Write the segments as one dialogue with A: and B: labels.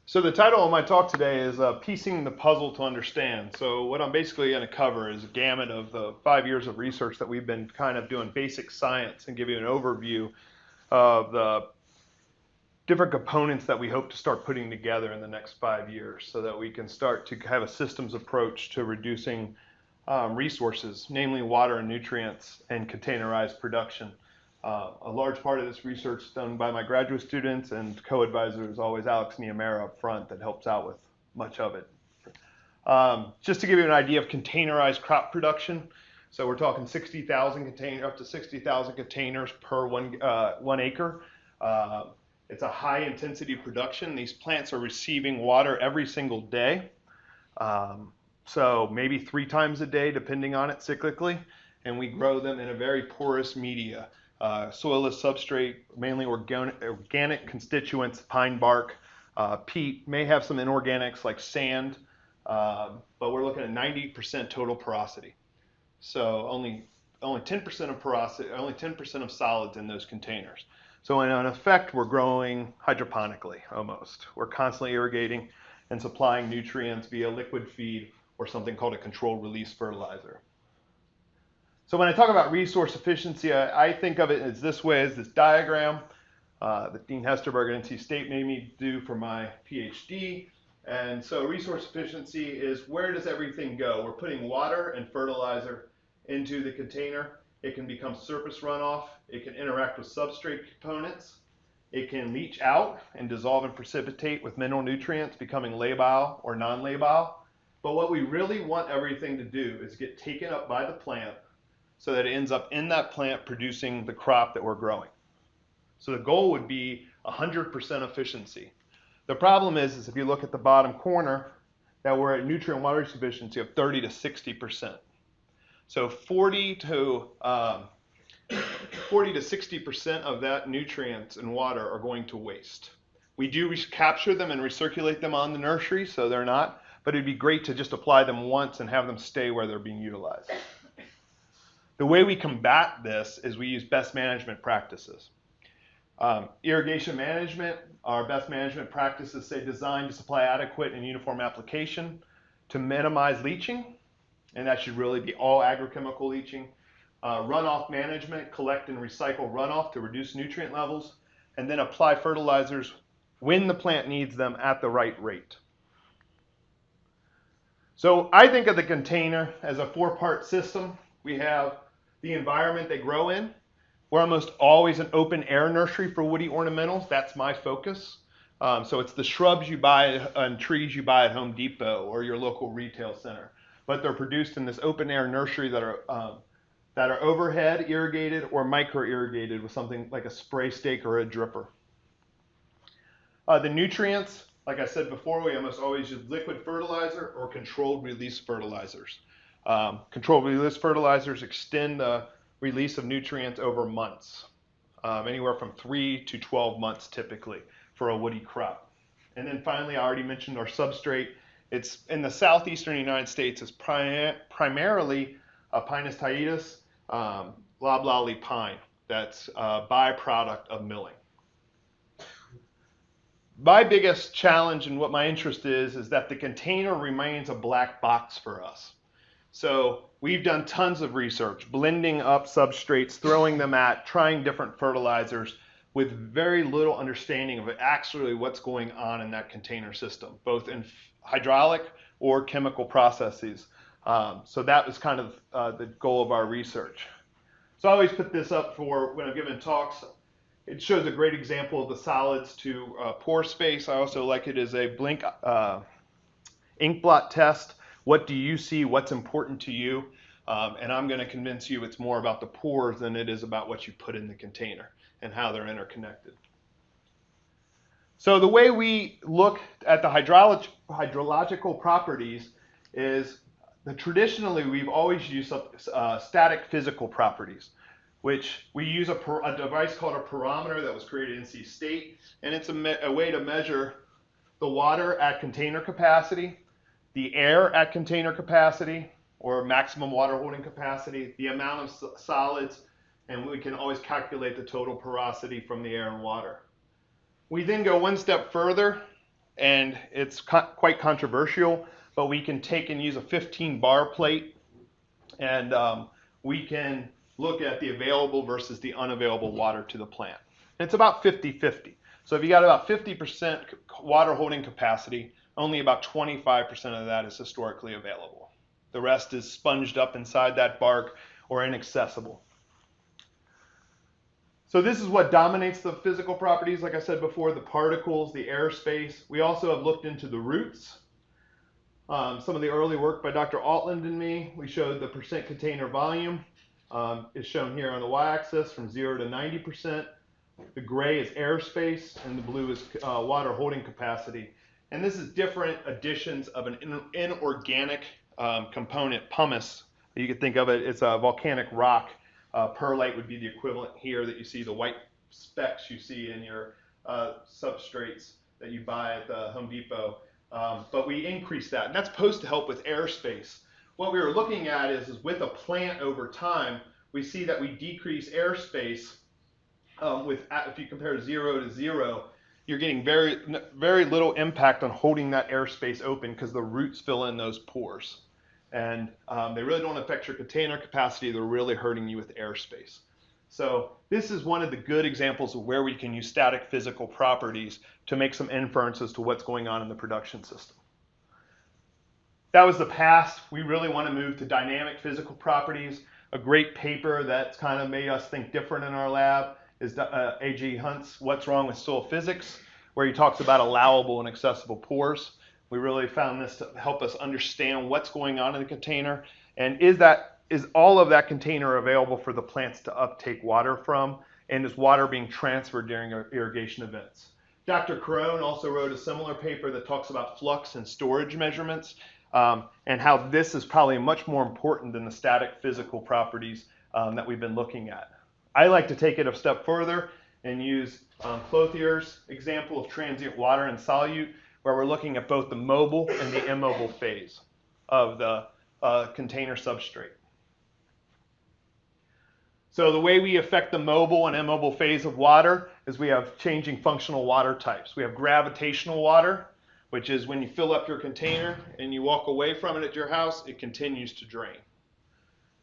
A: So the title of my talk today is Piecing the Puzzle to Understand. So what I'm basically going to cover is a gamut of the 5 years of research that we've been kind of doing basic science and give you an overview of the different components that we hope to start putting together in the next 5 years so that we can start to have a systems approach to reducing resources, namely water and nutrients and containerized production. A large part of this research is done by my graduate students, and co-advisor is always Alex Niamera up front that helps out with much of it. Just to give you an idea of containerized crop production, so we're talking 60,000 containers, up to 60,000 containers per 1 acre. It's a high intensity production. These plants are receiving water every single day. So maybe 3 times a day, depending on it cyclically. And we grow them in a very porous media. Soilless substrate, mainly organic constituents, pine bark, peat, may have some inorganics like sand, but we're looking at 90% total porosity. So only 10% of porosity, only 10% of solids in those containers. So in effect, we're growing hydroponically almost. We're constantly irrigating and supplying nutrients via liquid feed or something called a controlled release fertilizer. So when I talk about resource efficiency, I think of it as this way, as this diagram that Dean Hesterberg at NC State made me do for my PhD. And so resource efficiency is where does everything go? We're putting water and fertilizer into the container. It can become surface runoff. It can interact with substrate components. It can leach out and dissolve and precipitate with mineral nutrients, becoming labile or non-labile. But what we really want everything to do is get taken up by the plant so that it ends up in that plant producing the crop that we're growing. So the goal would be 100% efficiency. The problem is if you look at the bottom corner, that we're at nutrient water sufficiency of 30 to 60%. So 40 to 60% of that nutrients and water are going to waste. We do capture them and recirculate them on the nursery, so they're not, but it'd be great to just apply them once and have them stay where they're being utilized. The way we combat this is we use best management practices. Irrigation management, our best management practices say designed to supply adequate and uniform application to minimize leaching, and that should really be all agrochemical leaching. Runoff management, collect and recycle runoff to reduce nutrient levels, and then apply fertilizers when the plant needs them at the right rate. So I think of the container as a 4-part system. We have the environment they grow in. We're almost always an open air nursery for woody ornamentals. That's my focus. So it's the shrubs you buy and trees you buy at Home Depot or your local retail center. But they're produced in this open air nursery that are overhead irrigated or micro irrigated with something like a spray stake or a dripper. The nutrients, like I said before, we almost always use liquid fertilizer or controlled release fertilizers. Controlled release fertilizers extend the release of nutrients over months, anywhere from 3 to 12 months typically for a woody crop. And then finally, I already mentioned our substrate. It's in the southeastern United States. It's primarily Pinus tietus, loblolly pine. That's a byproduct of milling. My biggest challenge and what my interest is that the container remains a black box for us. So we've done tons of research, blending up substrates, throwing them at, trying different fertilizers with very little understanding of actually what's going on in that container system, both in hydraulic or chemical processes. So that was kind of the goal of our research. So I always put this up for when I'm giving talks. It shows a great example of the solids to pore space. I also like it as a blink ink blot test. What do you see? What's important to you? And I'm going to convince you it's more about the pores than it is about what you put in the container and how they're interconnected. So the way we look at the hydrological properties is that traditionally we've always used static physical properties, which we use a device called a pyrometer that was created at NC State, and it's a way to measure the water at container capacity, the air at container capacity, or maximum water holding capacity, the amount of solids, and we can always calculate the total porosity from the air and water. We then go one step further and it's quite controversial, but we can take and use a 15 bar plate, and we can look at the available versus the unavailable water to the plant. And it's about 50-50. So if you got about 50% water holding capacity, only about 25% of that is historically available. The rest is sponged up inside that bark or inaccessible. So this is what dominates the physical properties, like I said before, the particles, the airspace. We also have looked into the roots. Some of the early work by Dr. Altland and me, we showed the percent container volume is shown here on the y-axis from 0 to 90%. The gray is airspace, and the blue is water holding capacity. And this is different additions of an inorganic component, pumice. You could think of it, it's a volcanic rock. Perlite would be the equivalent here that you see, the white specks you see in your substrates that you buy at the Home Depot. But we increase that, and that's supposed to help with airspace. What we were looking at is with a plant over time, we see that we decrease airspace if you compare 0 to 0, you're getting very little impact on holding that airspace open because the roots fill in those pores. And they really don't affect your container capacity. They're really hurting you with airspace. So this is one of the good examples of where we can use static physical properties to make some inferences to what's going on in the production system. That was the past. We really want to move to dynamic physical properties. A great paper that's kind of made us think different in our lab is A.G. Hunt's What's Wrong with Soil Physics, where he talks about allowable and accessible pores. We really found this to help us understand what's going on in the container, and is all of that container available for the plants to uptake water from, and is water being transferred during irrigation events. Dr. Carone also wrote a similar paper that talks about flux and storage measurements, and how this is probably much more important than the static physical properties that we've been looking at. I like to take it a step further and use Clothier's example of transient water and solute, where we're looking at both the mobile and the immobile phase of the container substrate. So the way we affect the mobile and immobile phase of water is we have changing functional water types. We have gravitational water, which is when you fill up your container and you walk away from it at your house, it continues to drain.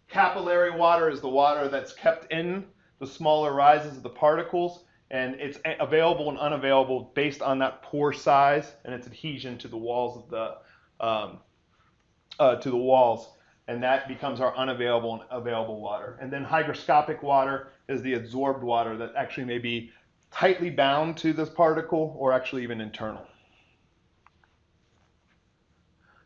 A: Capillary water is the water that's kept in the smaller rises of the particles, and it's available and unavailable based on that pore size and its adhesion to the walls of the walls, and that becomes our unavailable and available water. And then hygroscopic water is the absorbed water that actually may be tightly bound to this particle or actually even internal.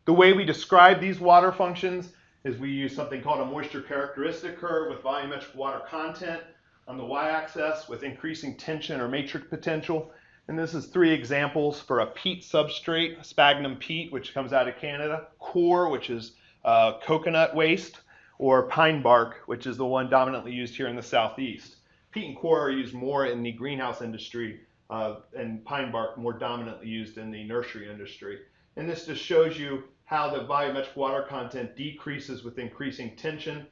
A: The way we describe these water functions is we use something called a moisture characteristic curve with volumetric water content on the y-axis with increasing tension or matrix potential. And this is 3 examples for a peat substrate, sphagnum peat, which comes out of Canada, core, which is coconut waste, or pine bark, which is the one dominantly used here in the southeast. Peat and core are used more in the greenhouse industry, and pine bark more dominantly used in the nursery industry. And this just shows you how the volumetric water content decreases with increasing tension,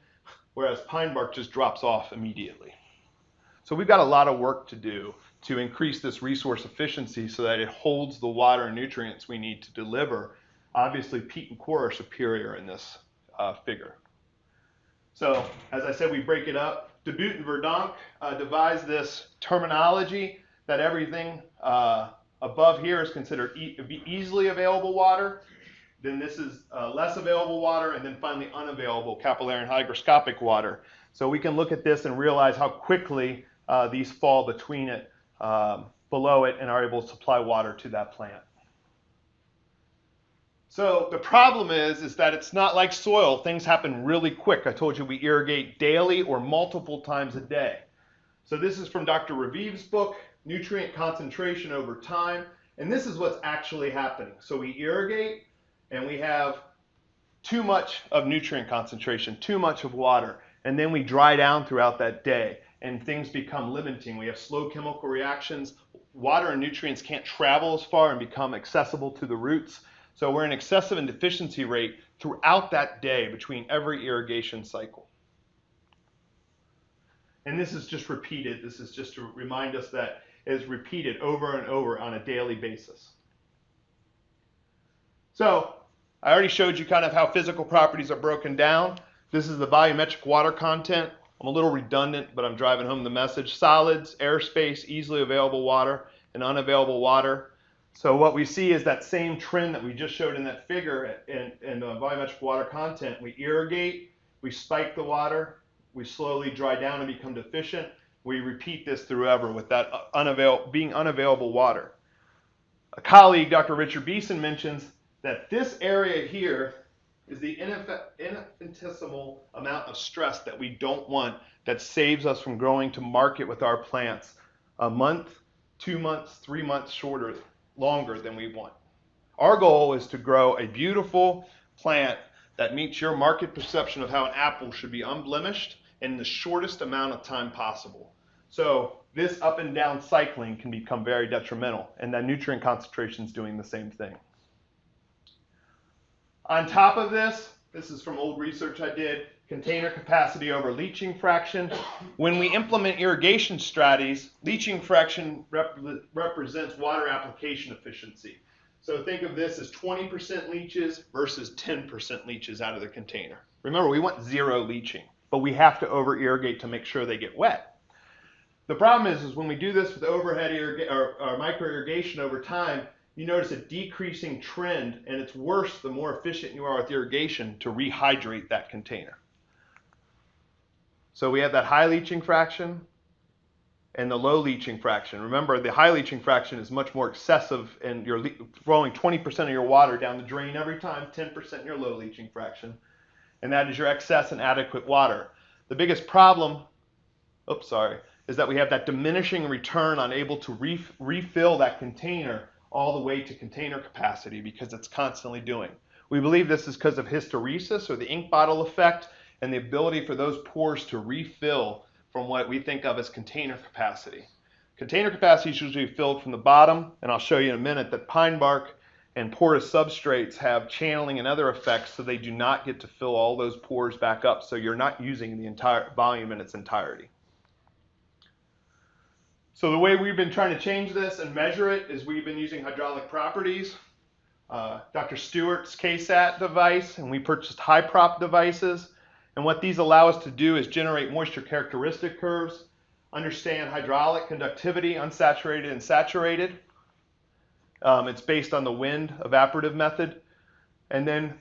A: whereas pine bark just drops off immediately. So we've got a lot of work to do to increase this resource efficiency so that it holds the water and nutrients we need to deliver. Obviously, peat and core are superior in this figure. So as I said, we break it up. Dubutte and Verdonk devised this terminology that everything above here is considered easily available water. Then this is less available water, and then finally unavailable capillary and hygroscopic water. So we can look at this and realize how quickly these fall between it, below it, and are able to supply water to that plant. So the problem is that it's not like soil. Things happen really quick. I told you we irrigate daily or multiple times a day. So this is from Dr. Raviv's book, Nutrient Concentration Over Time. And this is what's actually happening. So we irrigate, and we have too much of nutrient concentration, too much of water. And then we dry down throughout that day, and things become limiting. We have slow chemical reactions. Water and nutrients can't travel as far and become accessible to the roots. So we're in excessive and deficiency rate throughout that day between every irrigation cycle. And this is just repeated. This is just to remind us that it is repeated over and over on a daily basis. So I already showed you kind of how physical properties are broken down. This is the volumetric water content. I'm a little redundant, but I'm driving home the message. Solids, airspace, easily available water, and unavailable water. So what we see is that same trend that we just showed in that figure in volumetric water content. We irrigate, we spike the water, we slowly dry down and become deficient. We repeat this throughout with that being unavailable water. A colleague, Dr. Richard Beeson, mentions that this area here is the infinitesimal amount of stress that we don't want that saves us from growing to market with our plants a month, 2 months, 3 months longer than we want. Our goal is to grow a beautiful plant that meets your market perception of how an apple should be unblemished in the shortest amount of time possible. So this up and down cycling can become very detrimental, and that nutrient concentration is doing the same thing. On top of this, this is from old research I did, container capacity over leaching fraction. When we implement irrigation strategies, leaching fraction represents water application efficiency. So think of this as 20% leaches versus 10% leaches out of the container. Remember, we want zero leaching, but we have to over irrigate to make sure they get wet. The problem is when we do this with overhead or micro irrigation over time, you notice a decreasing trend, and it's worse the more efficient you are with irrigation to rehydrate that container. So we have that high leaching fraction and the low leaching fraction. Remember, the high leaching fraction is much more excessive, and you're throwing 20% of your water down the drain every time, 10% in your low leaching fraction, and that is your excess and adequate water. The biggest problem, is that we have that diminishing return on able to refill that container all the way to container capacity because it's constantly doing. We believe this is because of hysteresis or the ink bottle effect and the ability for those pores to refill from what we think of as container capacity. Container capacity is usually filled from the bottom, and I'll show you in a minute that pine bark and porous substrates have channeling and other effects, so they do not get to fill all those pores back up, so you're not using the entire volume in its entirety. So the way we've been trying to change this and measure it is we've been using hydraulic properties. Dr. Stewart's KSAT device, and we purchased high prop devices. And what these allow us to do is generate moisture characteristic curves, understand hydraulic conductivity, unsaturated and saturated. It's based on the wind evaporative method. And then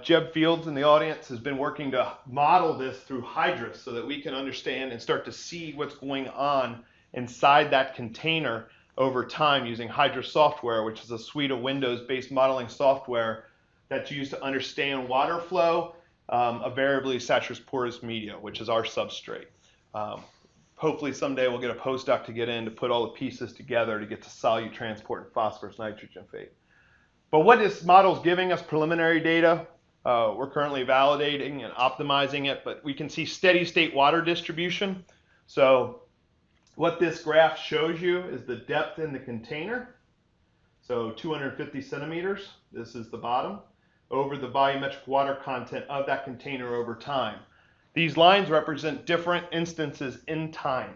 A: Jeb Fields in the audience has been working to model this through Hydrus so that we can understand and start to see what's going on inside that container over time using Hydrus software, which is a suite of Windows-based modeling software that's used to understand water flow of variably saturated porous media, which is our substrate. Hopefully someday we'll get a postdoc to get in to put all the pieces together to get to solute transport and phosphorus nitrogen fate. But what this model is giving us preliminary data. We're currently validating and optimizing it, but we can see steady state water distribution. So what this graph shows you is the depth in the container, so 250 centimeters, this is the bottom, over the volumetric water content of that container over time. These lines represent different instances in time.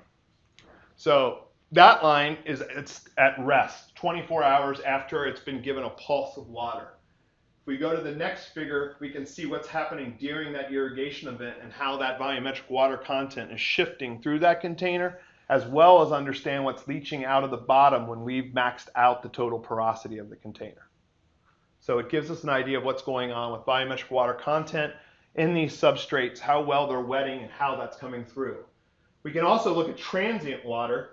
A: So that line it's at rest, 24 hours after it's been given a pulse of water. If we go to the next figure, we can see what's happening during that irrigation event and how that volumetric water content is shifting through that container, as well as understand what's leaching out of the bottom when we've maxed out the total porosity of the container. So it gives us an idea of what's going on with volumetric water content in these substrates, how well they're wetting and how that's coming through. We can also look at transient water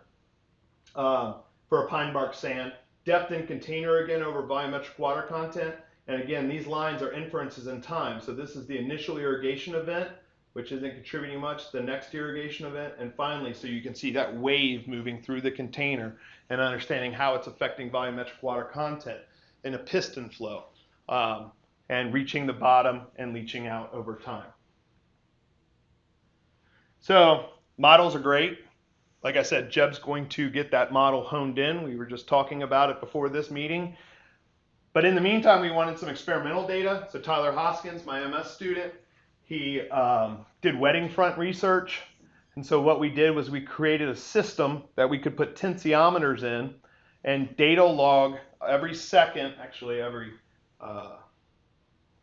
A: for a pine bark sand, depth in container again over volumetric water content. And again, these lines are inferences in time. So this is the initial irrigation event, which isn't contributing much, the next irrigation event, and finally, so you can see that wave moving through the container and understanding how it's affecting volumetric water content in a piston flow and reaching the bottom and leaching out over time. So models are great. Like I said, Jeb's going to get that model honed in. We were just talking about it before this meeting. But in the meantime, we wanted some experimental data. So Tyler Hoskins, my MS student, he did wetting front research. And so what we did was we created a system that we could put tensiometers in and data log every second, actually every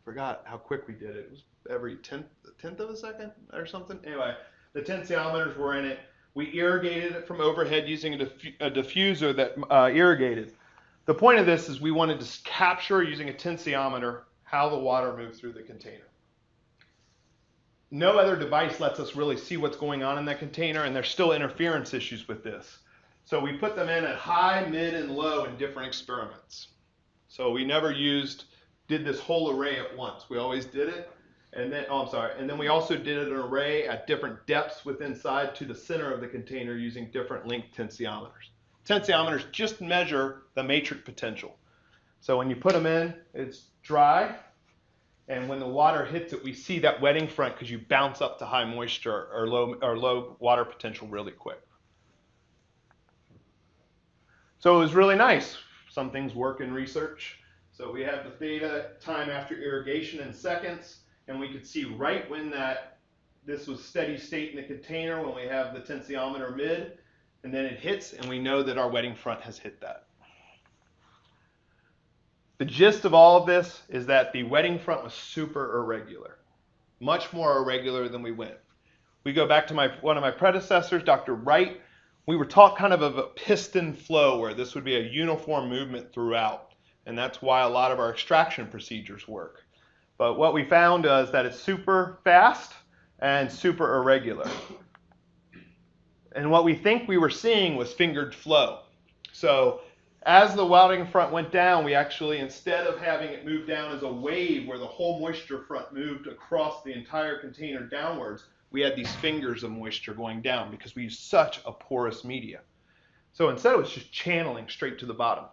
A: Forgot how quick we did it. It was every tenth of a second or something. Anyway, the tensiometers were in it. We irrigated it from overhead using a diffuser that irrigated. The point of this is we wanted to capture using a tensiometer how the water moved through the container. No other device lets us really see what's going on in that container, and there's still interference issues with this. So we put them in at high, mid, and low in different experiments. So we never did this whole array at once. We always did it, and then we also did an array at different depths within inside to the center of the container using different length tensiometers. Tensiometers just measure the matrix potential. So when you put them in, it's dry, and when the water hits it, we see that wetting front because you bounce up to high moisture or low water potential really quick. So it was really nice. Some things work in research. So we have the theta time after irrigation in seconds, and we could see right when this was steady state in the container when we have the tensiometer mid, and then it hits, and we know that our wetting front has hit that. The gist of all of this is that the wetting front was super irregular, much more irregular than we went. We go back to one of my predecessors, Dr. Wright. We were taught kind of a piston flow where this would be a uniform movement throughout, and that's why a lot of our extraction procedures work. But what we found is that it's super fast and super irregular. And what we think we were seeing was fingered flow. So as the wetting front went down, we actually, instead of having it move down as a wave where the whole moisture front moved across the entire container downwards, we had these fingers of moisture going down because we used such a porous media. So instead it was just channeling straight to the bottom.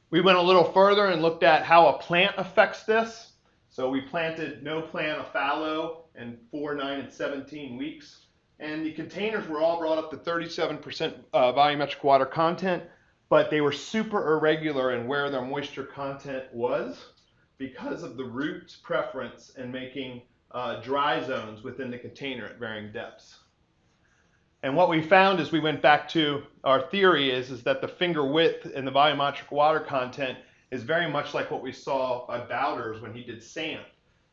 A: We went a little further and looked at how a plant affects this. So we planted no plant a fallow in 4, 9, and 17 weeks. And the containers were all brought up to 37% volumetric water content, but they were super irregular in where their moisture content was because of the root's preference in making dry zones within the container at varying depths. And what we found as we went back to our theory is that the finger width and the volumetric water content is very much like what we saw by Bowders when he did sand.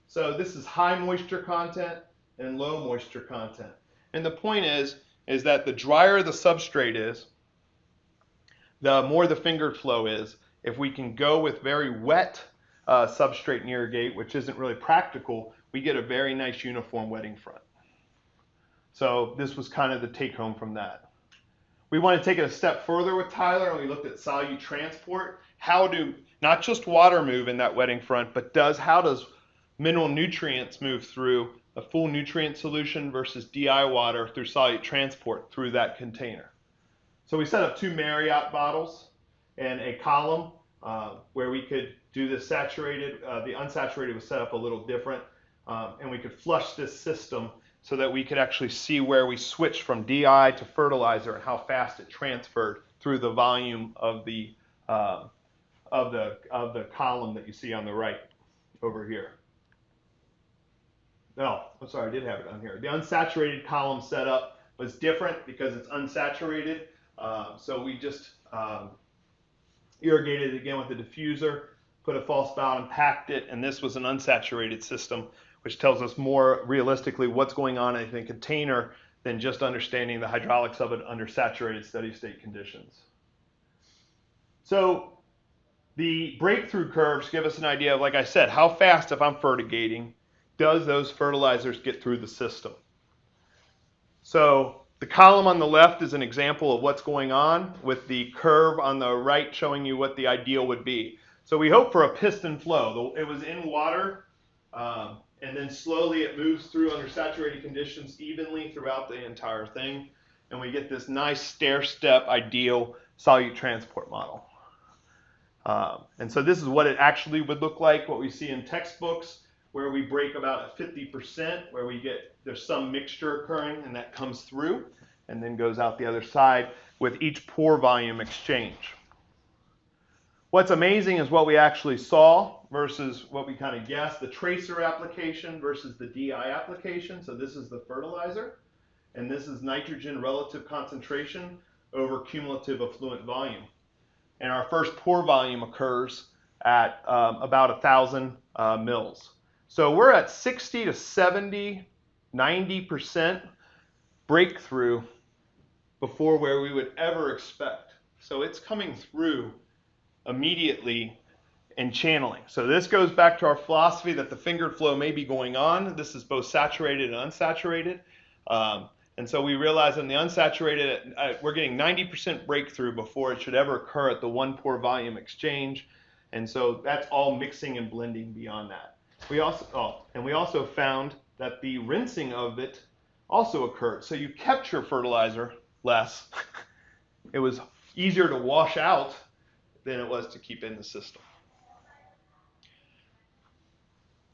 A: So this is high moisture content and low moisture content. And the point is that the drier the substrate is, the more the fingered flow is. If we can go with very wet substrate and irrigate, which isn't really practical, we get a very nice uniform wetting front. So this was kind of the take home from that. We want to take it a step further with Tyler, and we looked at solute transport. How do not just water move in that wetting front, but how does mineral nutrients move through a full nutrient solution versus DI water through solute transport through that container. So we set up 2 Marriott bottles and a column where we could do the saturated. The unsaturated was set up a little different, and we could flush this system so that we could actually see where we switched from DI to fertilizer and how fast it transferred through the volume of the column that you see on the right over here. No, I'm sorry, I did have it on here. The unsaturated column setup was different because it's unsaturated. So we just irrigated it again with a diffuser, put a false bottom, packed it, and this was an unsaturated system, which tells us more realistically what's going on in the container than just understanding the hydraulics of it under saturated steady state conditions. So the breakthrough curves give us an idea of, like I said, how fast, if I'm fertigating, does those fertilizers get through the system. So the column on the left is an example of what's going on, with the curve on the right showing you what the ideal would be. So we hope for a piston flow. It was in water, and then slowly it moves through under saturated conditions evenly throughout the entire thing, and we get this nice stair-step ideal solute transport model. And so this is what it actually would look like, what we see in textbooks, where we break about at 50%, where there's some mixture occurring, and that comes through and then goes out the other side with each pore volume exchange. What's amazing is what we actually saw versus what we kind of guessed, the tracer application versus the DI application. So this is the fertilizer, and this is nitrogen relative concentration over cumulative effluent volume. And our first pore volume occurs at about 1,000 mils. So we're at 60 to 70, 90% breakthrough before where we would ever expect. So it's coming through immediately and channeling. So this goes back to our philosophy that the fingered flow may be going on. This is both saturated and unsaturated. And so we realize in the unsaturated, we're getting 90% breakthrough before it should ever occur at the one pore volume exchange. And so that's all mixing and blending beyond that. We also found that the rinsing of it also occurred. So you kept your fertilizer less. It was easier to wash out than it was to keep in the system.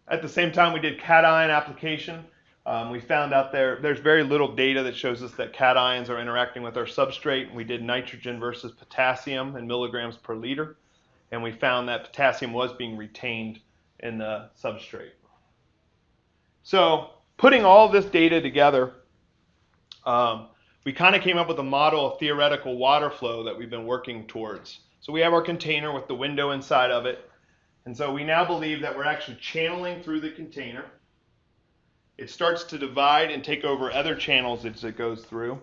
A: At the same time, we did cation application. We found out there's very little data that shows us that cations are interacting with our substrate. We did nitrogen versus potassium in milligrams per liter, and we found that potassium was being retained in the substrate. So putting all this data together, we kind of came up with a model of theoretical water flow that we've been working towards. So we have our container with the window inside of it. And so we now believe that we're actually channeling through the container. It starts to divide and take over other channels as it goes through.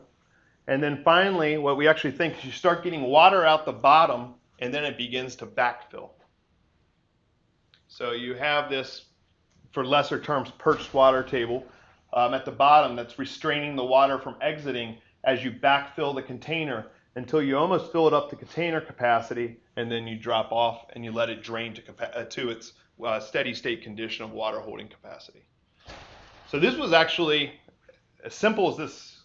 A: And then finally, what we actually think is you start getting water out the bottom, and then it begins to backfill. So you have this, for lesser terms, perched water table at the bottom that's restraining the water from exiting as you backfill the container until you almost fill it up to container capacity, and then you drop off and you let it drain to its steady state condition of water holding capacity. So this was actually, as simple as this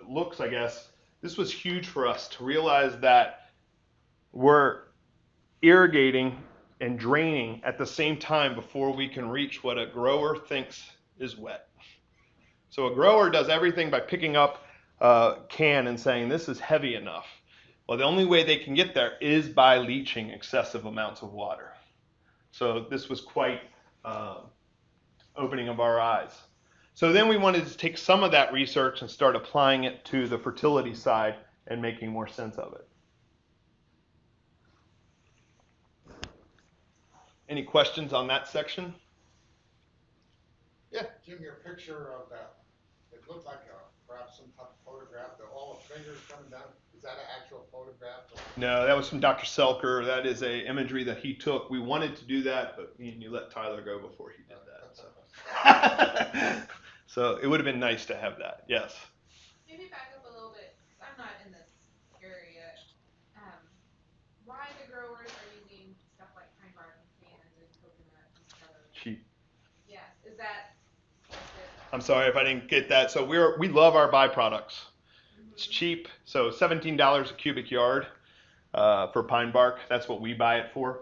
A: looks, I guess, this was huge for us to realize that we're irrigating and draining at the same time before we can reach what a grower thinks is wet. So a grower does everything by picking up a can and saying, this is heavy enough. Well, the only way they can get there is by leaching excessive amounts of water. So this was quite opening of our eyes. So then we wanted to take some of that research and start applying it to the fertility side and making more sense of it. Any questions on that section? Yeah.
B: Jim, your picture of that, it looked like perhaps some type of photograph, all the fingers coming down. Is that an actual photograph?
A: No, that was from Dr. Selker. That is a imagery that he took. We wanted to do that, but you let Tyler go before he did that. So, so it would have been nice to have that. Yes.
C: Maybe back up a little bit, because I'm not in this area. Why the growers are using stuff like pine bark and sand and coconut instead of
A: Cheap.
C: Yes, is that?
A: I'm sorry if I didn't get that. So we love our byproducts. It's cheap, so $17 a cubic yard for pine bark. That's what we buy it for.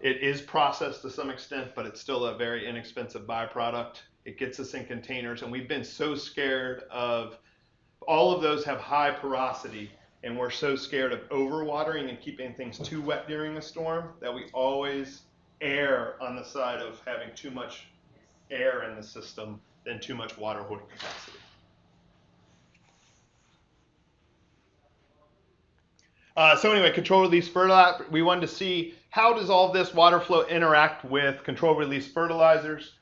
A: It is processed to some extent, but it's still a very inexpensive byproduct. It gets us in containers, and we've been so scared of, all of those have high porosity, and we're so scared of overwatering and keeping things too wet during a storm that we always err on the side of having too much air in the system than too much water holding capacity. So anyway, control release fertilizer, we wanted to see how does all this water flow interact with control release fertilizers.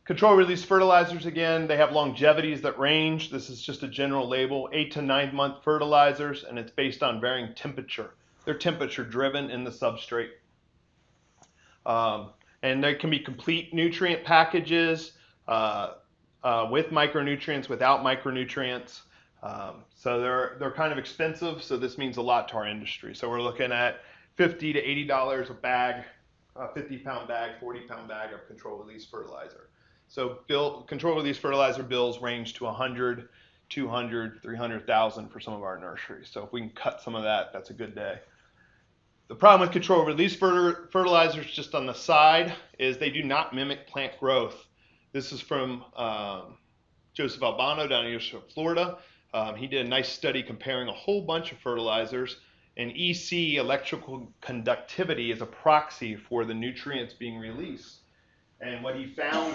A: Control release fertilizers, again, they have longevities that range. This is just a general label, 8 to 9 month fertilizers, and it's based on varying temperature. They're temperature driven in the substrate. And they can be complete nutrient packages with micronutrients, without micronutrients. So they're kind of expensive, so this means a lot to our industry. So we're looking at $50 to $80 a bag, a 50-pound bag, 40-pound bag of control release fertilizer. So control release fertilizer bills range to 100, 200, 300,000 for some of our nurseries. So if we can cut some of that, that's a good day. The problem with control release fertilizers, just on the side, is they do not mimic plant growth. This is from Joseph Albano down in Florida. He did a nice study comparing a whole bunch of fertilizers, and EC, electrical conductivity, is a proxy for the nutrients being released. And what he found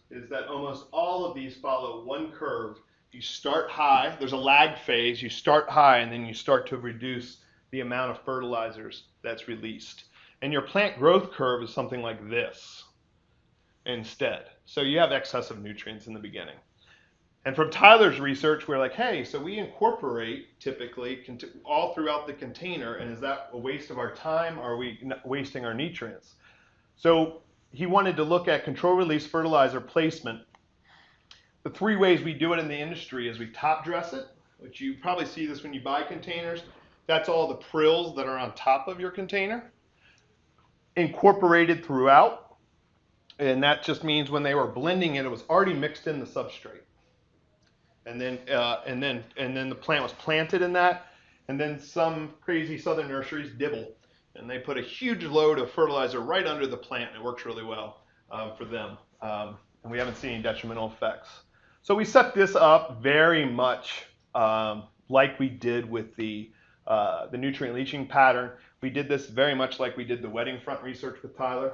A: is that almost all of these follow one curve. You start high, there's a lag phase, you start high, and then you start to reduce the amount of fertilizers that's released. And your plant growth curve is something like this instead. So you have excess of nutrients in the beginning. And from Tyler's research, we're like, hey, so we incorporate typically all throughout the container, and is that a waste of our time, or are we wasting our nutrients? So he wanted to look at control release fertilizer placement. The 3 ways we do it in the industry is we top dress it, which you probably see this when you buy containers. That's all the prills that are on top of your container, incorporated throughout, and that just means when they were blending it, it was already mixed in the substrate. And then the plant was planted in that, and then some crazy southern nurseries dibble, and they put a huge load of fertilizer right under the plant, and it works really well for them, and we haven't seen any detrimental effects. So we set this up very much like we did with the nutrient leaching pattern. We did this very much like we did the wedding front research with Tyler.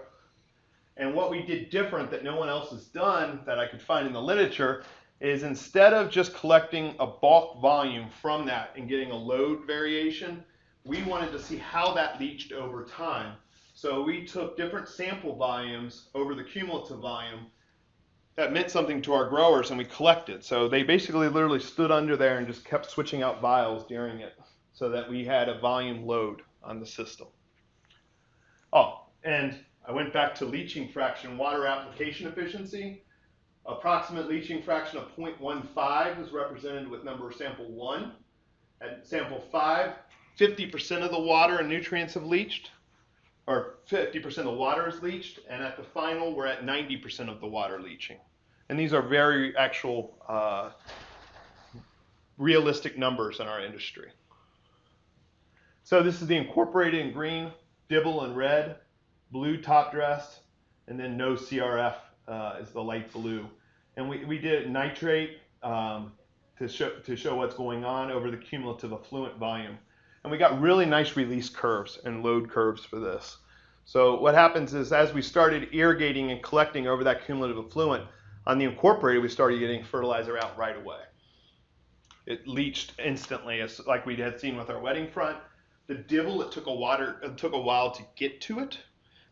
A: And what we did different that no one else has done that I could find in the literature is instead of just collecting a bulk volume from that and getting a load variation, we wanted to see how that leached over time. So we took different sample volumes over the cumulative volume that meant something to our growers, and we collected. So they basically literally stood under there and just kept switching out vials during it so that we had a volume load on the system. Oh, and I went back to leaching fraction, water application efficiency. Approximate leaching fraction of 0.15 is represented with number sample 1. At sample 5, 50% of the water and nutrients have leached, or 50% of the water is leached, and at the final, we're at 90% of the water leaching. And these are very actual, realistic numbers in our industry. So this is the incorporated in green, dibble in red, blue top dressed, and then no CRF is the light blue. And we did nitrate to show what's going on over the cumulative effluent volume. And we got really nice release curves and load curves for this. So what happens is as we started irrigating and collecting over that cumulative effluent, on the incorporated we started getting fertilizer out right away. It leached instantly, like we had seen with our wedding front. The dibble, it took a while to get to it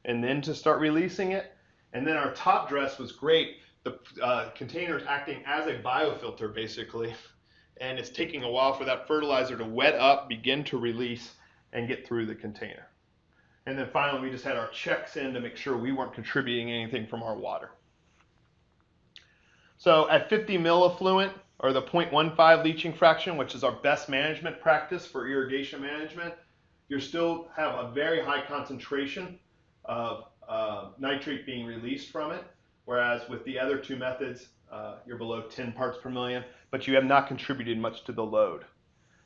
A: and then to start releasing it. And then our top dress was great. The container is acting as a biofilter basically, and it's taking a while for that fertilizer to wet up, begin to release, and get through the container. And then finally we just had our checks in to make sure we weren't contributing anything from our water. So at 50 millifluent, or the 0.15 leaching fraction, which is our best management practice for irrigation management, you still have a very high concentration of nitrate being released from it, whereas with the other 2 methods, you're below 10 parts per million, but you have not contributed much to the load.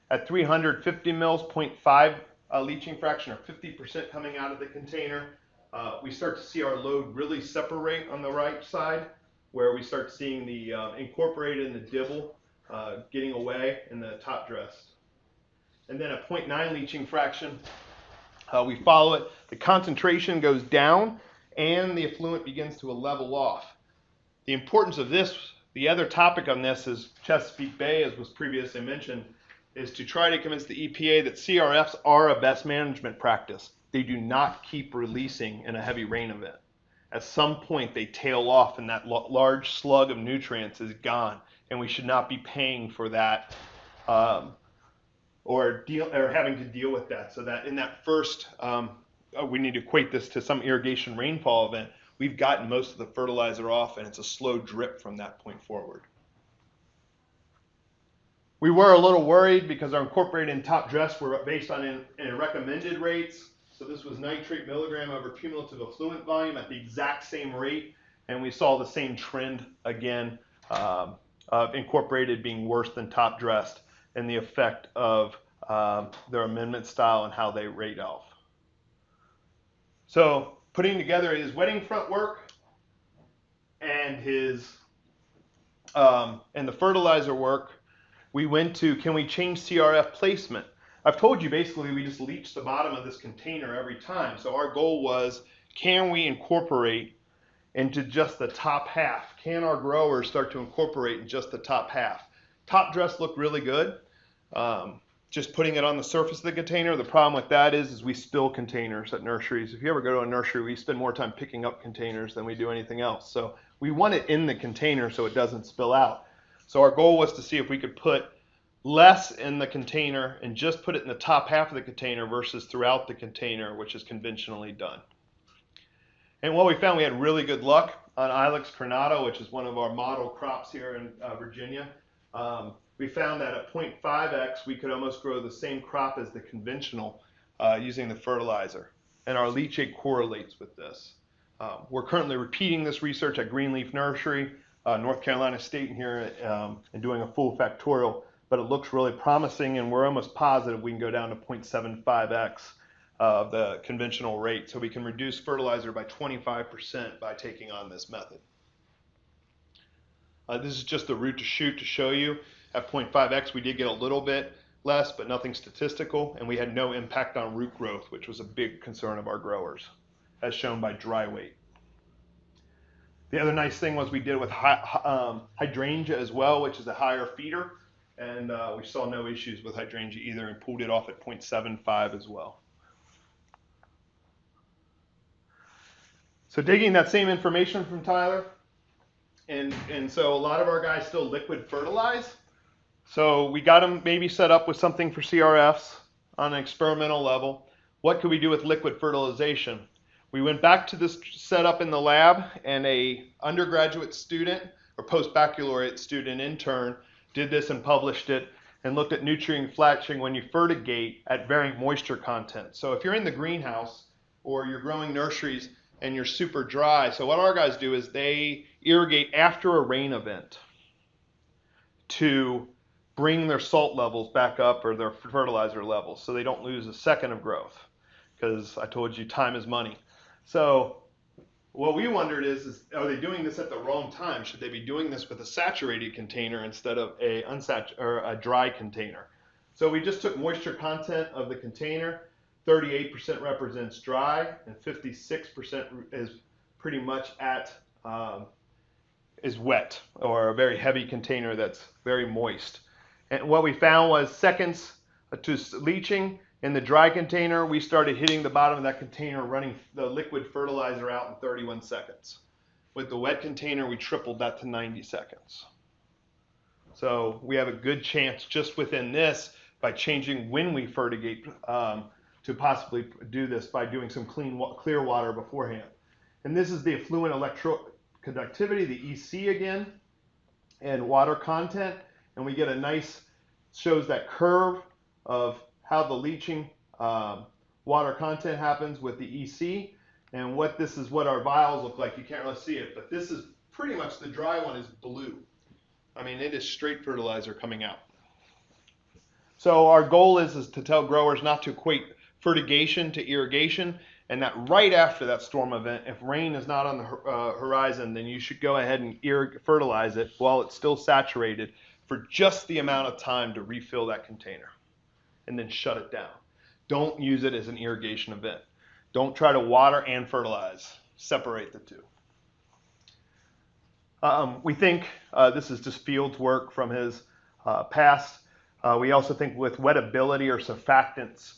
A: At 350 mils, 0.5 leaching fraction, or 50% coming out of the container, we start to see our load really separate on the right side, where we start seeing the incorporated and the dibble getting away and the top dressed. And then at 0.9 leaching fraction, we follow it. The concentration goes down and the effluent begins to level off. The importance of this, the other topic on this is Chesapeake Bay, as was previously mentioned, is to try to convince the EPA that CRFs are a best management practice. They do not keep releasing in a heavy rain event. At some point they tail off and that large slug of nutrients is gone, and we should not be paying for that or having to deal with that. So that in that first, we need to equate this to some irrigation rainfall event, we've gotten most of the fertilizer off and it's a slow drip from that point forward. We were a little worried because our incorporated and top dress were based on in recommended rates. So this was nitrate milligram over cumulative effluent volume at the exact same rate, and we saw the same trend again of incorporated being worse than top dressed, and the effect of their amendment style and how they rate off. So putting together his wedding front work and his and the fertilizer work, we went to, can we change CRF placement? I've told you basically we just leach the bottom of this container every time. So our goal was, can we incorporate into just the top half? Can our growers start to incorporate in just the top half? Top dress looked really good. just putting it on the surface of the container. The problem with that is we spill containers at nurseries. If you ever go to a nursery, we spend more time picking up containers than we do anything else. So we want it in the container so it doesn't spill out. So our goal was to see if we could put less in the container and just put it in the top half of the container versus throughout the container, which is conventionally done. And what we found, we had really good luck on Ilex crenata, which is one of our model crops here in Virginia. We found that at 0.5x, we could almost grow the same crop as the conventional using the fertilizer. And our leachate correlates with this. We're currently repeating this research at Greenleaf Nursery, North Carolina State here, and doing a full factorial. But it looks really promising, and we're almost positive we can go down to 0.75x of the conventional rate. So we can reduce fertilizer by 25% by taking on this method. This is just the root to shoot to show you. At 0.5x, we did get a little bit less, but nothing statistical, and we had no impact on root growth, which was a big concern of our growers, as shown by dry weight. The other nice thing was we did it with hydrangea as well, which is a higher feeder, and we saw no issues with hydrangea either, and pulled it off at 0.75 as well. So digging that same information from Tyler, and so a lot of our guys still liquid fertilize. So we got them maybe set up with something for CRFs on an experimental level. What could we do with liquid fertilization? We went back to this setup in the lab, and a undergraduate student or post-baccalaureate student intern did this and published it and looked at nutrient flatching when you fertigate at varying moisture content. So if you're in the greenhouse or you're growing nurseries and you're super dry, so what our guys do is they irrigate after a rain event to bring their salt levels back up or their fertilizer levels so they don't lose a second of growth, because I told you time is money. So what we wondered is are they doing this at the wrong time? Should they be doing this with a saturated container instead of a dry container? So we just took moisture content of the container. 38% represents dry, and 56% is pretty much is wet, or a very heavy container that's very moist. And what we found was seconds to leaching. In the dry container, we started hitting the bottom of that container, running the liquid fertilizer out in 31 seconds. With the wet container, we tripled that to 90 seconds. So we have a good chance just within this, by changing when we fertigate, to possibly do this by doing some clear water beforehand. And this is the effluent electroconductivity, the EC again, and water content. And we get a nice, shows that curve of how the leaching water content happens with the EC. And this is what our vials look like. You can't really see it, but this is pretty much, the dry one is blue. I mean, it is straight fertilizer coming out. So our goal is to tell growers not to equate fertigation to irrigation, and that right after that storm event, if rain is not on the horizon, then you should go ahead and fertilize it while it's still saturated for just the amount of time to refill that container, and then shut it down. Don't use it as an irrigation event. Don't try to water and fertilize. Separate the two. We think this is just Field's work from his past. We also think with wettability or surfactants,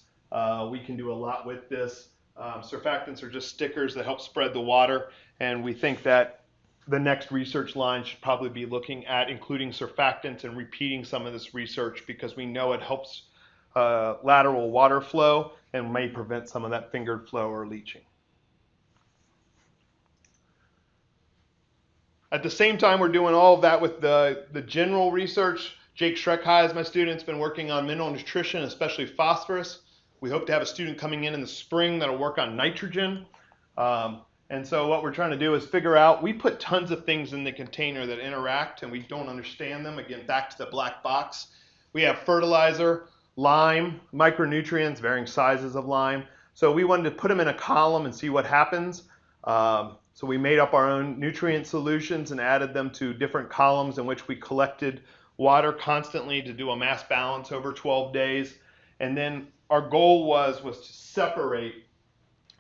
A: we can do a lot with this. Surfactants are just stickers that help spread the water, and we think that the next research line should probably be looking at including surfactants and repeating some of this research, because we know it helps lateral water flow and may prevent some of that fingered flow or leaching. At the same time, we're doing all of that with the general research. Jake Schreckhai is my student, has been working on mineral nutrition, especially phosphorus. We hope to have a student coming in the spring that'll work on nitrogen. And so what we're trying to do is figure out, we put tons of things in the container that interact and we don't understand them. Again, back to the black box. We have fertilizer, lime, micronutrients, varying sizes of lime. So we wanted to put them in a column and see what happens. So we made up our own nutrient solutions and added them to different columns in which we collected water constantly to do a mass balance over 12 days. And then our goal was to separate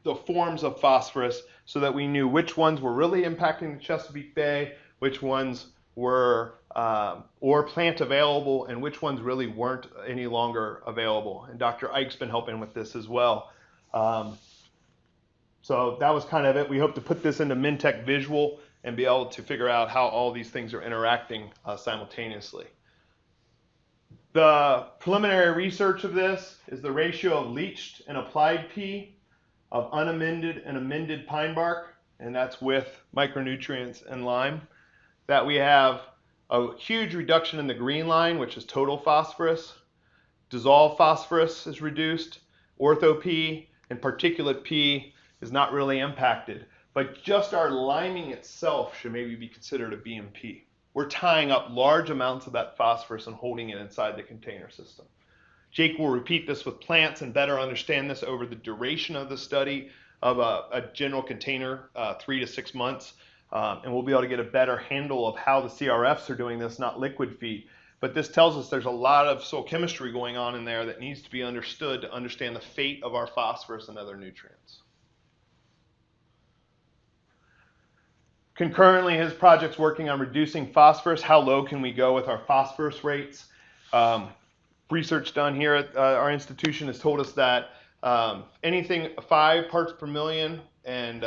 A: the forms of phosphorus so that we knew which ones were really impacting the Chesapeake Bay, which ones were or plant available and which ones really weren't any longer available. And Dr. Ike's been helping with this as well. So that was kind of it. We hope to put this into Mintech visual and be able to figure out how all these things are interacting simultaneously. The preliminary research of this is the ratio of leached and applied P of unamended and amended pine bark, and that's with micronutrients and lime. That we have a huge reduction in the green line, which is total phosphorus. Dissolved phosphorus is reduced. Ortho P and particulate P is not really impacted, but just our liming itself should maybe be considered a BMP. We're tying up large amounts of that phosphorus and holding it inside the container system. Jake will repeat this with plants and better understand this over the duration of the study of a general container, 3 to 6 months, and we'll be able to get a better handle of how the CRFs are doing this, not liquid feed. But this tells us there's a lot of soil chemistry going on in there that needs to be understood to understand the fate of our phosphorus and other nutrients. Concurrently, his project's working on reducing phosphorus. How low can we go with our phosphorus rates? Research done here at our institution has told us that anything 5 parts per million and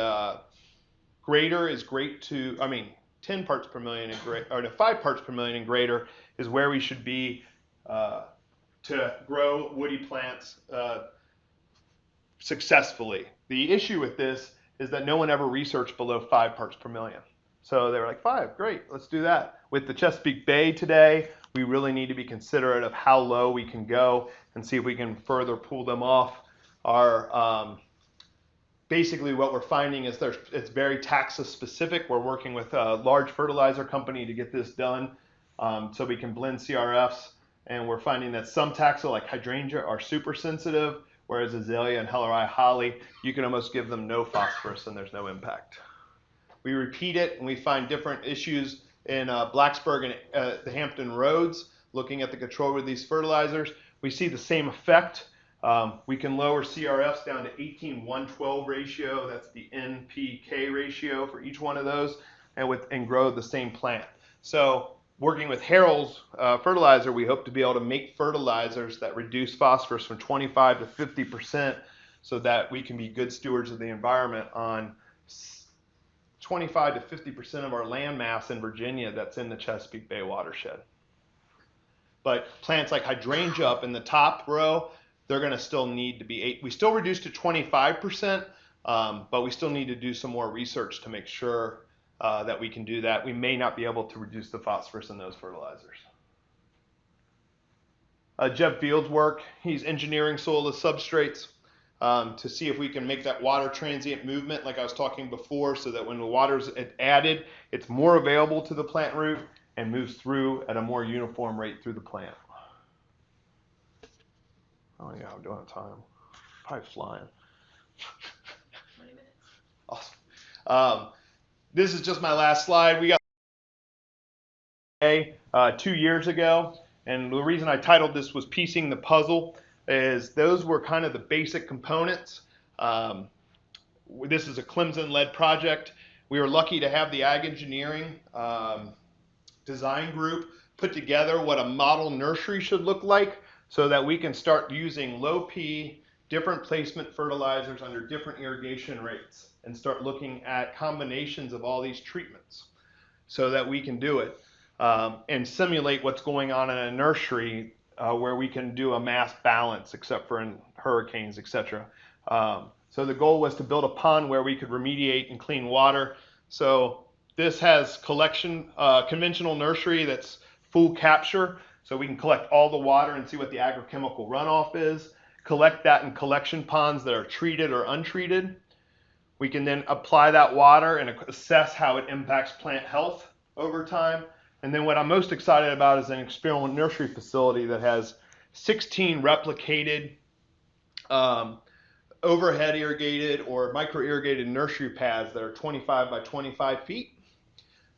A: greater is great to, 10 parts per million and greater, or 5 parts per million and greater is where we should be to grow woody plants successfully. The issue with this is that no one ever researched below 5 parts per million. So they were like, 5, great, let's do that. With the Chesapeake Bay today, we really need to be considerate of how low we can go and see if we can further pull them off. Our basically what we're finding is it's very taxa specific. We're working with a large fertilizer company to get this done so we can blend CRFs. And we're finding that some taxa like hydrangea are super sensitive, whereas azalea and Hellerii holly, you can almost give them no phosphorus and there's no impact. We repeat it and we find different issues in Blacksburg and the Hampton Roads, looking at the control with these fertilizers. We see the same effect. We can lower CRFs down to 18:112 ratio. That's the NPK ratio for each one of those, and grow the same plant. So working with Harold's fertilizer, we hope to be able to make fertilizers that reduce phosphorus from 25 to 50% so that we can be good stewards of the environment on 25 to 50% of our land mass in Virginia that's in the Chesapeake Bay watershed. But plants like hydrangea up in the top row, they're going to still need to be we still reduced to 25%, but we still need to do some more research to make sure that we can do that. We may not be able to reduce the phosphorus in those fertilizers. Jeff Field's work, he's engineering soil to substrates to see if we can make that water transient movement like I was talking before, so that when the water's added, it's more available to the plant root and moves through at a more uniform rate through the plant. Oh yeah, I'm doing time. Probably flying.
C: 20 minutes.
A: Awesome. This is just my last slide. We got 2 years ago, and the reason I titled this was Piecing the Puzzle, is those were kind of the basic components. This is a Clemson-led project. We were lucky to have the ag engineering design group put together what a model nursery should look like so that we can start using low P, different placement fertilizers under different irrigation rates and start looking at combinations of all these treatments so that we can do it and simulate what's going on in a nursery where we can do a mass balance except for in hurricanes, etc. So the goal was to build a pond where we could remediate and clean water. So this has conventional nursery that's full capture, so we can collect all the water and see what the agrochemical runoff is, collect that in collection ponds that are treated or untreated. We can then apply that water and assess how it impacts plant health over time. And then what I'm most excited about is an experimental nursery facility that has 16 replicated overhead irrigated or micro irrigated nursery pads that are 25 by 25 feet.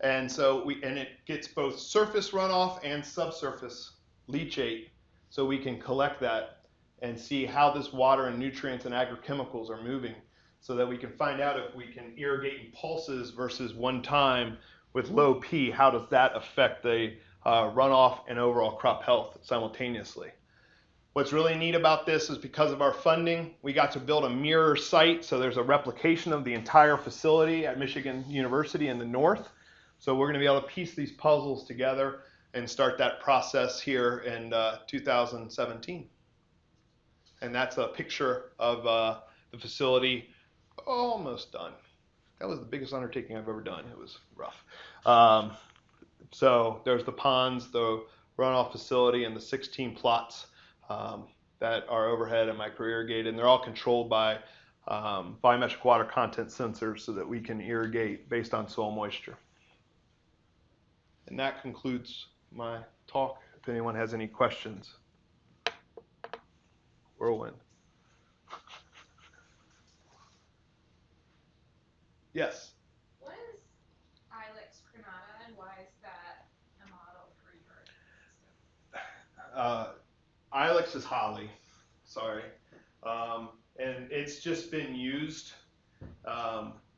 A: And so it gets both surface runoff and subsurface leachate, so we can collect that and see how this water and nutrients and agrochemicals are moving, so that we can find out if we can irrigate in pulses versus one time with low P, how does that affect the runoff and overall crop health simultaneously? What's really neat about this is because of our funding, we got to build a mirror site. So there's a replication of the entire facility at Michigan University in the north. So we're going to be able to piece these puzzles together and start that process here in 2017. And that's a picture of the facility almost done. That was the biggest undertaking I've ever done. It was rough. So there's the ponds, the runoff facility, and the 16 plots that are overhead and micro-irrigated. And they're all controlled by volumetric water content sensors so that we can irrigate based on soil moisture. And that concludes my talk. If anyone has any questions. Whirlwind. Yes?
C: What is Ilex crenata and why is that a model for your system?
A: Ilex is holly, sorry. And it's just been used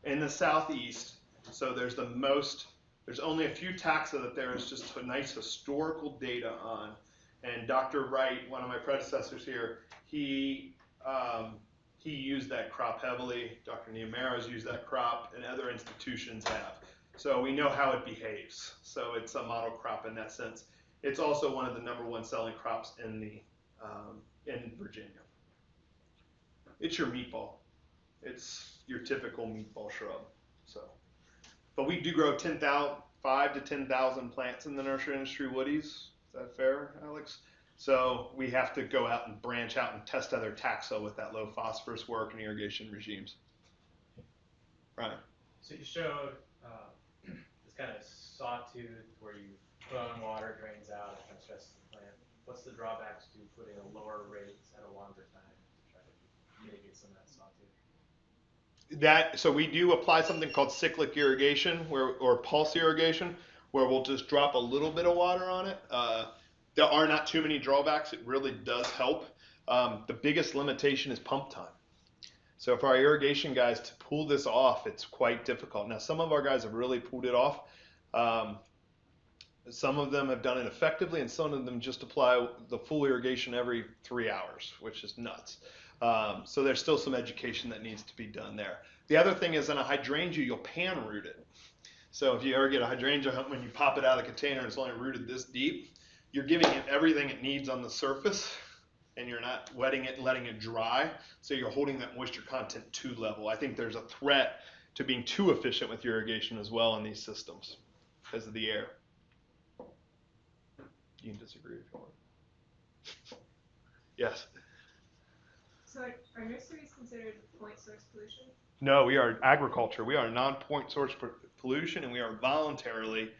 A: in the southeast. So there's only a few taxa that there is just a nice historical data on. And Dr. Wright, one of my predecessors here, he used that crop heavily. Dr. Niemera's used that crop, and other institutions have. So we know how it behaves. So it's a model crop in that sense. It's also one of the #1 selling crops in Virginia. It's your meatball. It's your typical meatball shrub. So, but we do grow 5 to 10,000 plants in the nursery industry, woodies. Is that fair, Alex? So we have to go out and branch out and test other taxa with that low phosphorus work and irrigation regimes. Right.
D: So you showed this kind of sawtooth where you put on water, drains out, it kind of stresses the plant. What's the drawbacks to putting a lower rate at a longer time to try to mitigate some of that sawtooth?
A: So we do apply something called cyclic irrigation or pulse irrigation, where we'll just drop a little bit of water on it. There are not too many drawbacks. It really does help. The biggest limitation is pump time. So for our irrigation guys to pull this off, it's quite difficult. Now, some of our guys have really pulled it off. Some of them have done it effectively, and some of them just apply the full irrigation every 3 hours, which is nuts. So there's still some education that needs to be done there. The other thing is in a hydrangea, you'll pan root it. So if you ever get a hydrangea, when you pop it out of the container and it's only rooted this deep, you're giving it everything it needs on the surface, and you're not wetting it and letting it dry. So you're holding that moisture content too level. I think there's a threat to being too efficient with irrigation as well in these systems because of the air. You can disagree if you want. Yes?
E: So are nurseries considered point source pollution?
A: No, we are agriculture. We are non-point source pollution, and we are voluntarily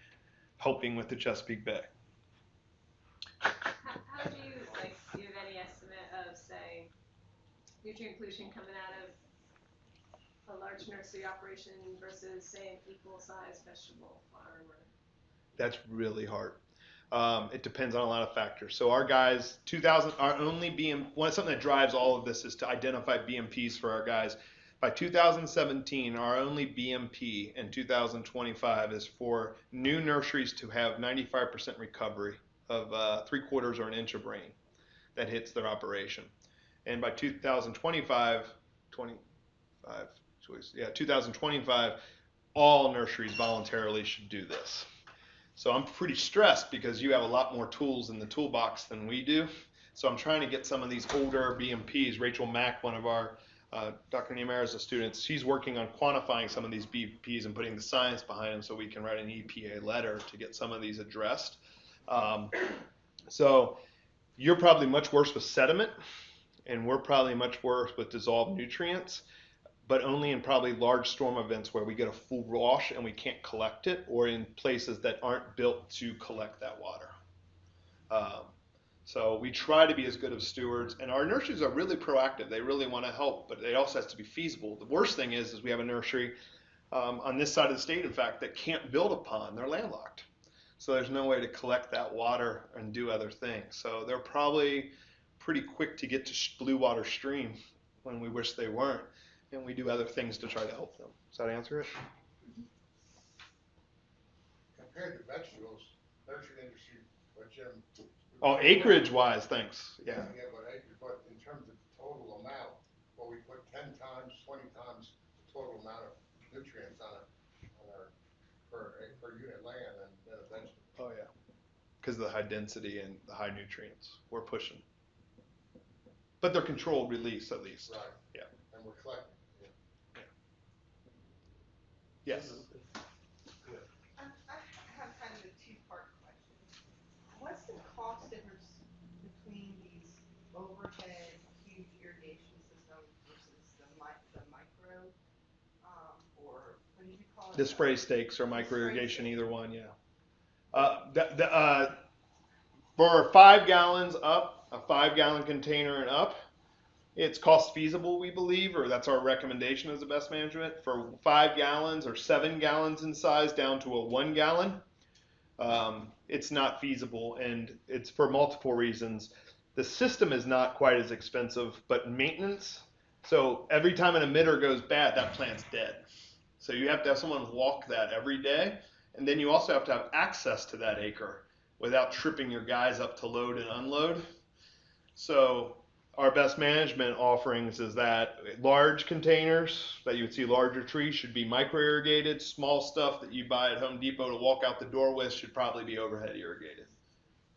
A: helping with the Chesapeake Bay.
E: How do you do you have any estimate of, say, nutrient pollution coming out of a large nursery operation versus, say, an equal size vegetable farm?
A: That's really hard. It depends on a lot of factors. So our guys, our only something that drives all of this is to identify BMPs for our guys. By 2017, our only BMP in 2025 is for new nurseries to have 95% recovery of 3/4 or an inch of rain that hits their operation. And by 2025, 2025, all nurseries voluntarily should do this. So I'm pretty stressed because you have a lot more tools in the toolbox than we do. So I'm trying to get some of these older BMPs. Rachel Mack, one of our Dr. Niemera's students, she's working on quantifying some of these BMPs and putting the science behind them so we can write an EPA letter to get some of these addressed. So you're probably much worse with sediment, and we're probably much worse with dissolved nutrients, but only in probably large storm events where we get a full wash and we can't collect it, or in places that aren't built to collect that water. So we try to be as good of stewards, and our nurseries are really proactive. They really want to help, but it also has to be feasible. The worst thing is we have a nursery on this side of the state, in fact, that can't build a pond. They're landlocked. So there's no way to collect that water and do other things. So they're probably pretty quick to get to blue water stream when we wish they weren't. And we do other things to try to help them. Does that answer it?
B: compared to vegetables, nursery industry, what Jim.
A: Oh, acreage wise, thanks. Yeah.
B: Yeah, but acreage, but in terms of total amount, well, we put 10 times, 20 times the total amount of nutrients on our per unit land than a vegetable.
A: Oh yeah. Because of the high density and the high nutrients we're pushing. But they're controlled release at least.
B: Right.
A: Yeah.
B: And we're collecting.
A: Yes.
F: I have kind of a two-part question. What's the cost difference between these overhead huge irrigation systems versus the micro, or what did you call it?
A: The spray stakes or micro irrigation, either one, yeah. For 5 gallons up, a 5-gallon container and up, it's cost feasible, we believe, or that's our recommendation as the best management. For 5 gallons or 7 gallons in size down to a 1 gallon, it's not feasible, and it's for multiple reasons. The system is not quite as expensive, but maintenance. So every time an emitter goes bad, that plant's dead. So you have to have someone walk that every day, and then you also have to have access to that acre without tripping your guys up to load and unload. So our best management offerings is that large containers that you would see larger trees should be micro irrigated. Small stuff that you buy at Home Depot to walk out the door with should probably be overhead irrigated.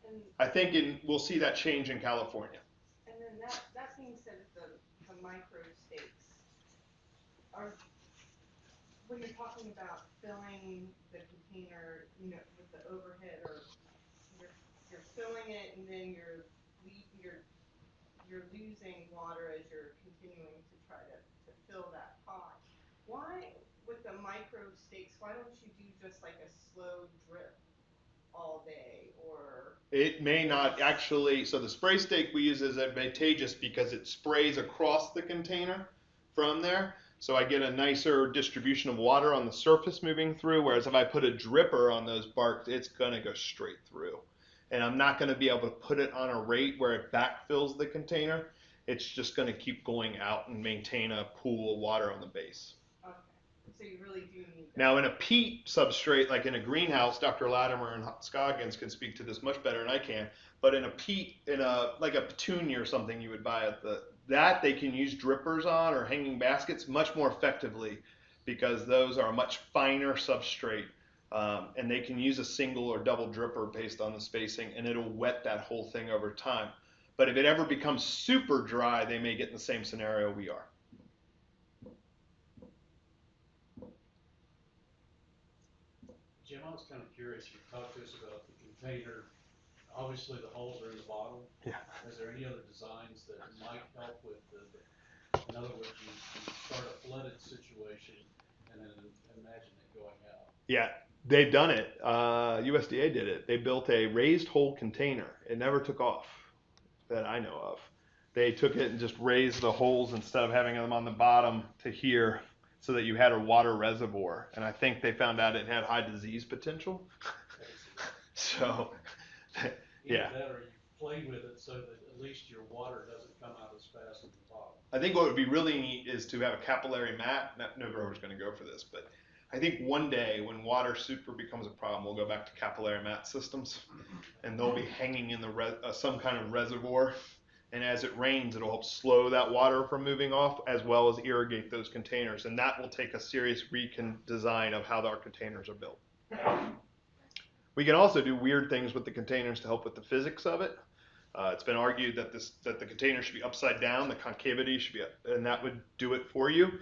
F: And
A: I think we'll see that change in California.
F: and then that being said, the micro stakes are, when you're talking about filling the container, with the overhead, or you're filling it and then you're losing water as you're continuing to try to fill that pot. Why, with the micro stakes, why don't you do just like a slow drip all day, or?
A: It may not actually, so the spray stake we use is advantageous because it sprays across the container from there. So I get a nicer distribution of water on the surface moving through, whereas if I put a dripper on those barks, it's gonna go straight through. And I'm not gonna be able to put it on a rate where it backfills the container. It's just gonna keep going out and maintain a pool of water on the base.
F: Okay, so you really do need that.
A: Now in a peat substrate, like in a greenhouse, Dr. Latimer and Scoggins can speak to this much better than I can, but in a peat, like a petunia or something you would buy at that they can use drippers on or hanging baskets much more effectively because those are a much finer substrate, and they can use a single or double dripper based on the spacing, and it'll wet that whole thing over time. But if it ever becomes super dry, they may get in the same scenario we are.
G: Jim, I was kind of curious, you talked to us about the container. Obviously, the holes are in the bottom.
A: Yeah.
G: Is there any other designs that might help with in other words, you start a flooded situation and then imagine it going out?
A: Yeah, they've done it. USDA did it. They built a raised hole container. It never took off that I know of. They took it and just raised the holes instead of having them on the bottom to here so that you had a water reservoir. And I think they found out it had high disease potential. So, yeah.
G: Either that or you play with it so that at least your water doesn't come out as fast as the bottom.
A: I think what would be really neat is to have a capillary mat. No grower's going to go for this, but I think one day when water super becomes a problem, we'll go back to capillary mat systems, and they'll be hanging in some kind of reservoir. And as it rains, it'll help slow that water from moving off, as well as irrigate those containers. And that will take a serious redesign of how our containers are built. We can also do weird things with the containers to help with the physics of it. It's been argued that the container should be upside down, the concavity should be up, and that would do it for you.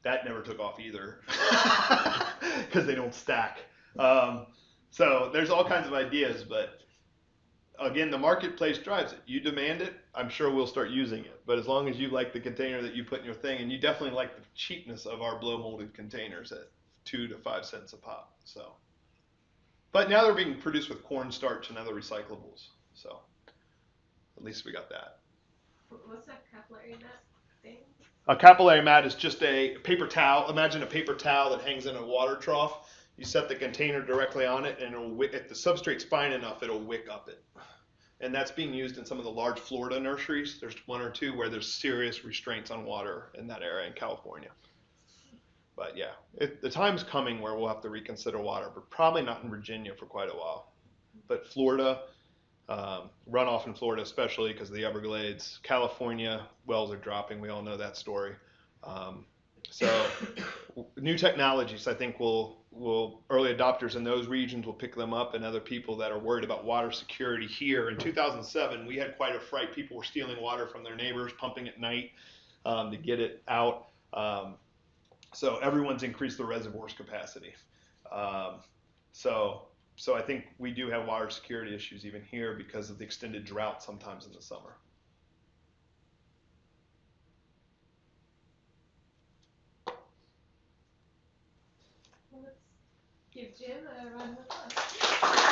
A: That never took off either because they don't stack. So there's all kinds of ideas, but again, the marketplace drives it. You demand it, I'm sure we'll start using it. But as long as you like the container that you put in your thing, and you definitely like the cheapness of our blow molded containers at 2 to 5 cents a pop. So, but now they're being produced with cornstarch and other recyclables. So at least we got that.
E: What's that capillary mat thing?
A: A capillary mat is just a paper towel. Imagine a paper towel that hangs in a water trough. You set the container directly on it, and if the substrate's fine enough, it'll wick up it. And that's being used in some of the large Florida nurseries. There's one or two where there's serious restraints on water in that area in California. But yeah, the time's coming where we'll have to reconsider water, but probably not in Virginia for quite a while. But Florida, runoff in Florida, especially because of the Everglades. California, wells are dropping. We all know that story. Um, so new technologies, I think will early adopters in those regions will pick them up, and other people that are worried about water security here. In 2007, we had quite a fright. People were stealing water from their neighbors, pumping at night to get it out. So everyone's increased the reservoir's capacity. Um, so so I think we do have water security issues even here because of the extended drought sometimes in the summer.
E: Well, let's give Jim a round of applause.